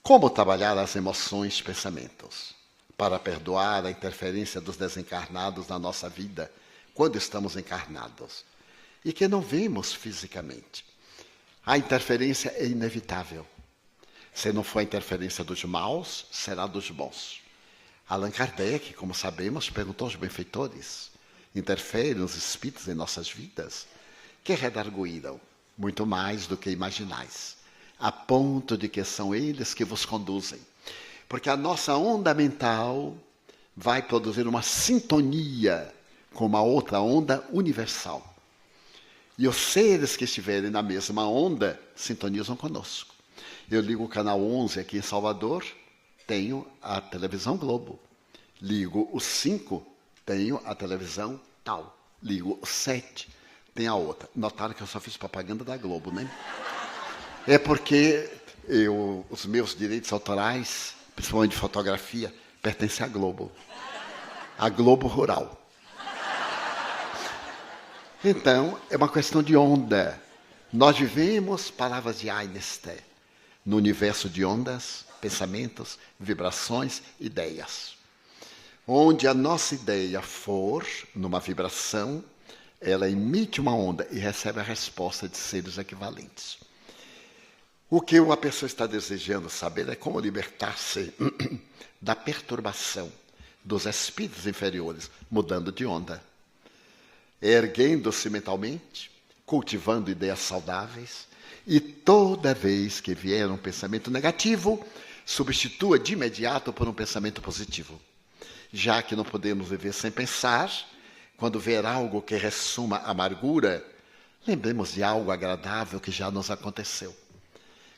Como trabalhar as emoções e pensamentos para perdoar a interferência dos desencarnados na nossa vida quando estamos encarnados e que não vemos fisicamente? A interferência é inevitável. Se não for a interferência dos maus, será dos bons. Allan Kardec, como sabemos, perguntou aos benfeitores: interferem os espíritos em nossas vidas? Que redarguíram muito mais do que imaginais, a ponto de que são eles que vos conduzem. Porque a nossa onda mental vai produzir uma sintonia com uma outra onda universal. E os seres que estiverem na mesma onda sintonizam conosco. Eu ligo o canal 11 aqui em Salvador, tenho a televisão Globo. Ligo o 5, tenho a televisão tal. Ligo o 7, tem a outra. Notaram que eu só fiz propaganda da Globo, né? É porque os meus direitos autorais, principalmente de fotografia, pertencem à Globo. A Globo Rural. Então, é uma questão de onda. Nós vivemos, palavras de Einstein, no universo de ondas, pensamentos, vibrações, ideias. Onde a nossa ideia for, numa vibração, ela emite uma onda e recebe a resposta de seres equivalentes. O que uma pessoa está desejando saber é como libertar-se da perturbação dos espíritos inferiores, mudando de onda. Erguendo-se mentalmente, cultivando ideias saudáveis, e toda vez que vier um pensamento negativo, substitua de imediato por um pensamento positivo. Já que não podemos viver sem pensar, quando ver algo que ressuma amargura, lembremos de algo agradável que já nos aconteceu.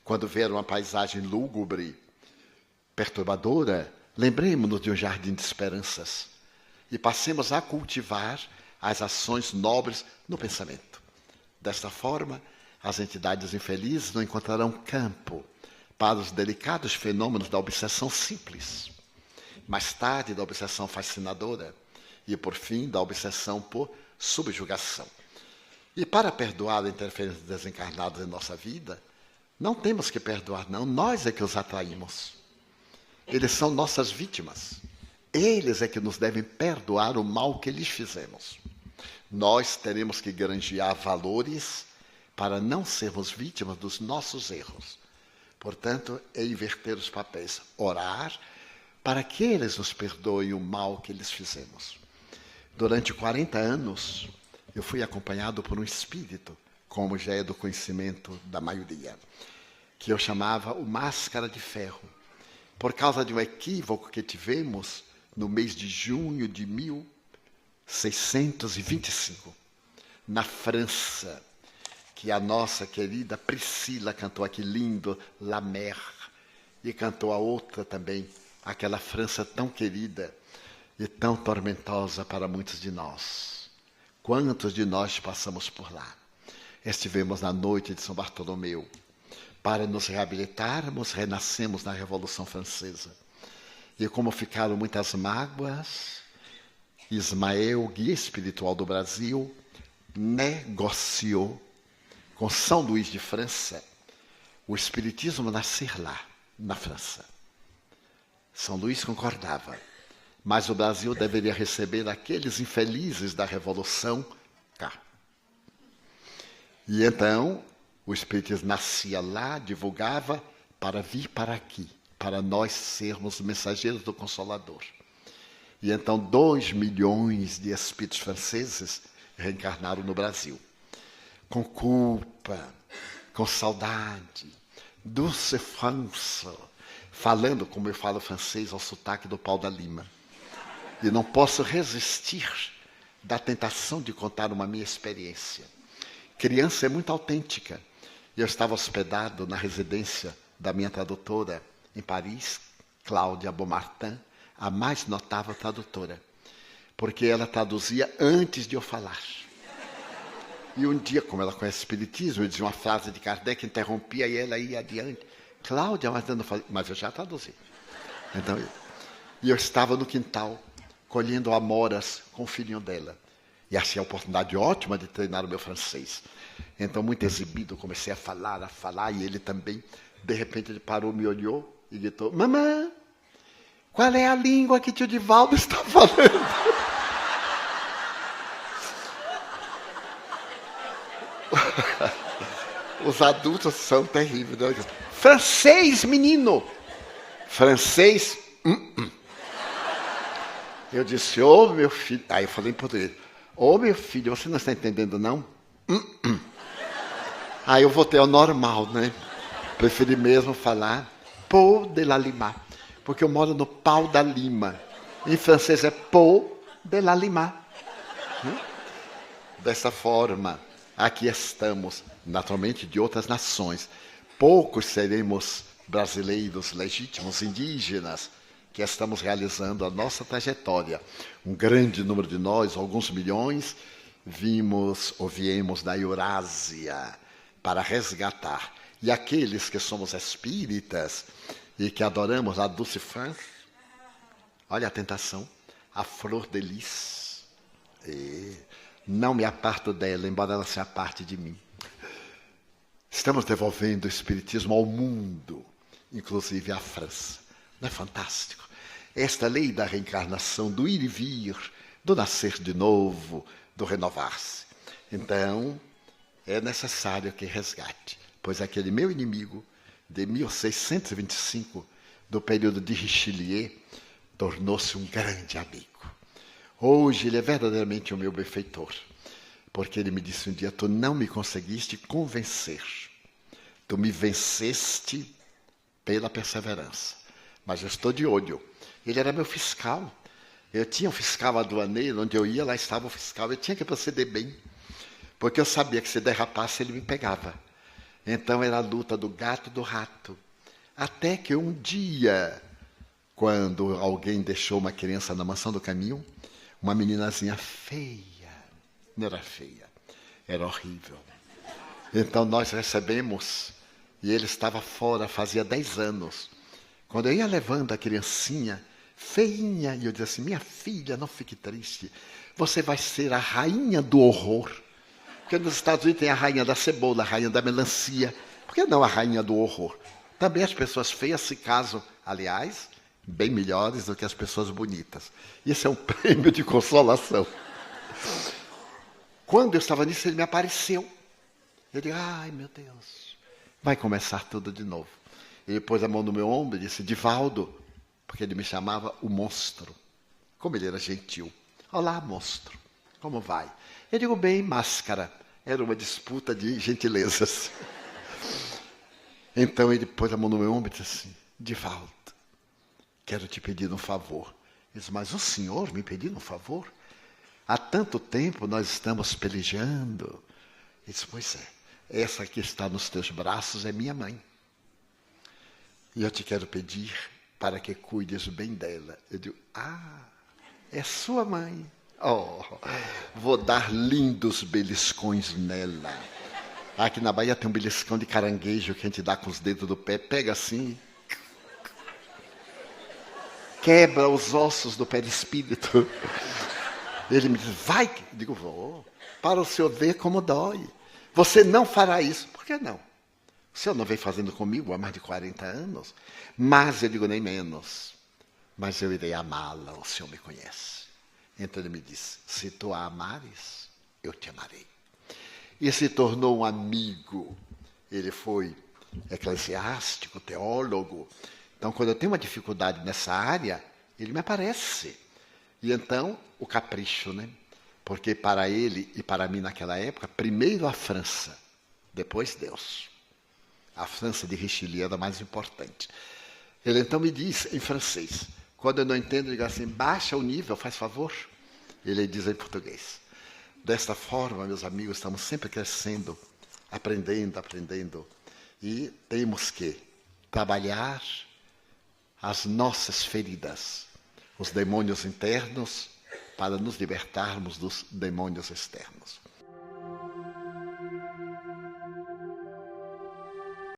Quando ver uma paisagem lúgubre, perturbadora, lembremos-nos de um jardim de esperanças e passemos a cultivar as ações nobres no pensamento. Desta forma, as entidades infelizes não encontrarão campo para os delicados fenômenos da obsessão simples, mais tarde da obsessão fascinadora e, por fim, da obsessão por subjugação. E para perdoar a interferência dos desencarnados em nossa vida, não temos que perdoar, não. Nós é que os atraímos. Eles são nossas vítimas. Eles é que nos devem perdoar o mal que lhes fizemos. Nós teremos que granjear valores para não sermos vítimas dos nossos erros. Portanto, é inverter os papéis. Orar para que eles nos perdoem o mal que lhes fizemos. Durante 40 anos, eu fui acompanhado por um espírito, como já é do conhecimento da maioria, que eu chamava o Máscara de Ferro, por causa de um equívoco que tivemos no mês de junho de 1625, na França, que a nossa querida Priscila cantou aqui lindo, La Mer, e cantou a outra também, aquela França tão querida e tão tormentosa para muitos de nós. Quantos de nós passamos por lá? Estivemos na noite de São Bartolomeu. Para nos reabilitarmos, renascemos na Revolução Francesa. E como ficaram muitas mágoas, Ismael, guia espiritual do Brasil, negociou com São Luís de França o espiritismo nascer lá, na França. São Luís concordava, mas o Brasil deveria receber aqueles infelizes da Revolução cá. E então, o espiritismo nascia lá, divulgava, para vir para aqui, para nós sermos mensageiros do Consolador. E então 2 milhões de espíritos franceses reencarnaram no Brasil. Com culpa, com saudade, douce France, falando como eu falo francês ao sotaque do Pau da Lima. E não posso resistir da tentação de contar uma minha experiência. Criança é muito autêntica. Eu estava hospedado na residência da minha tradutora em Paris, Cláudia Beaumartin, a mais notável tradutora, porque ela traduzia antes de eu falar. E um dia, como ela conhece espiritismo, eu dizia uma frase de Kardec, interrompia e ela ia adiante. Cláudia, mas eu já traduzi. Então, eu estava no quintal, colhendo amoras com o filhinho dela. E achei a oportunidade ótima de treinar o meu francês. Então, muito exibido, comecei a falar, e ele também. De repente, ele parou, me olhou e gritou: mamãe, qual é a língua que tio Divaldo está falando? Os adultos são terríveis. Né? Francês, menino! Francês? Eu disse: ô meu filho. Aí eu falei em português: ô meu filho, você não está entendendo não? Aí eu voltei ao normal, né? Preferi mesmo falar Pau de la Lima, porque eu moro no Pau da Lima. Em francês é Pau de la Lima. Dessa forma, aqui estamos, naturalmente de outras nações. Poucos seremos brasileiros legítimos, indígenas, que estamos realizando a nossa trajetória. Um grande número de nós, alguns milhões, viemos da Eurásia para resgatar. E aqueles que somos espíritas e que adoramos a Dulce France, olha a tentação, a flor de lis. E não me aparto dela, embora ela se aparte de mim. Estamos devolvendo o espiritismo ao mundo, inclusive à França. Não é fantástico? Esta lei da reencarnação, do ir e vir, do nascer de novo, do renovar-se. Então, é necessário que resgate, pois aquele meu inimigo, de 1625, do período de Richelieu, tornou-se um grande amigo. Hoje ele é verdadeiramente o meu benfeitor, porque ele me disse um dia: tu não me conseguiste convencer, tu me venceste pela perseverança, mas eu estou de olho. Ele era meu fiscal, eu tinha um fiscal aduaneiro, onde eu ia, lá estava o fiscal, eu tinha que proceder bem, porque eu sabia que se derrapasse ele me pegava. Então era a luta do gato e do rato, até que um dia, quando alguém deixou uma criança na mansão do caminho, uma meninazinha feia, não era feia, era horrível. Então nós recebemos, e ele estava fora, fazia 10 anos. Quando eu ia levando a criancinha, feinha, e eu disse assim: minha filha, não fique triste, você vai ser a rainha do horror. Porque nos Estados Unidos tem a rainha da cebola, a rainha da melancia. Por que não a rainha do horror? Também as pessoas feias se casam, aliás, bem melhores do que as pessoas bonitas. Isso é um prêmio de consolação. Quando eu estava nisso, ele me apareceu. Eu digo: ai meu Deus, vai começar tudo de novo. Ele pôs a mão no meu ombro e disse: Divaldo, porque ele me chamava o monstro. Como ele era gentil. Olá, monstro, como vai? Eu digo: bem, máscara. Era uma disputa de gentilezas. Então ele pôs a mão no meu ombro e disse assim: Divaldo, quero te pedir um favor. Eu disse: mas o senhor me pedir um favor? Há tanto tempo nós estamos pelejando. Ele disse: pois é, essa que está nos teus braços é minha mãe. E eu te quero pedir para que cuides bem dela. Eu digo: ah, é sua mãe. Oh, vou dar lindos beliscões nela. Aqui na Bahia tem um beliscão de caranguejo que a gente dá com os dedos do pé, pega assim, quebra os ossos do perispírito. Ele me diz: vai. Eu digo: vou, para o senhor ver como dói. Você não fará isso. Por que não? O senhor não vem fazendo comigo há mais de 40 anos. Mas eu digo: nem menos. Mas eu irei amá-la, o senhor me conhece. Então ele me disse: se tu a amares, eu te amarei. E se tornou um amigo. Ele foi eclesiástico, teólogo. Então, quando eu tenho uma dificuldade nessa área, ele me aparece. E então, o capricho, né? Porque para ele e para mim naquela época, primeiro a França, depois Deus. A França de Richelieu era a mais importante. Ele então me diz em francês. Quando eu não entendo, eu digo assim: baixa o nível, faz favor. Ele diz em português. Desta forma, meus amigos, estamos sempre crescendo, aprendendo. E temos que trabalhar as nossas feridas, os demônios internos, para nos libertarmos dos demônios externos.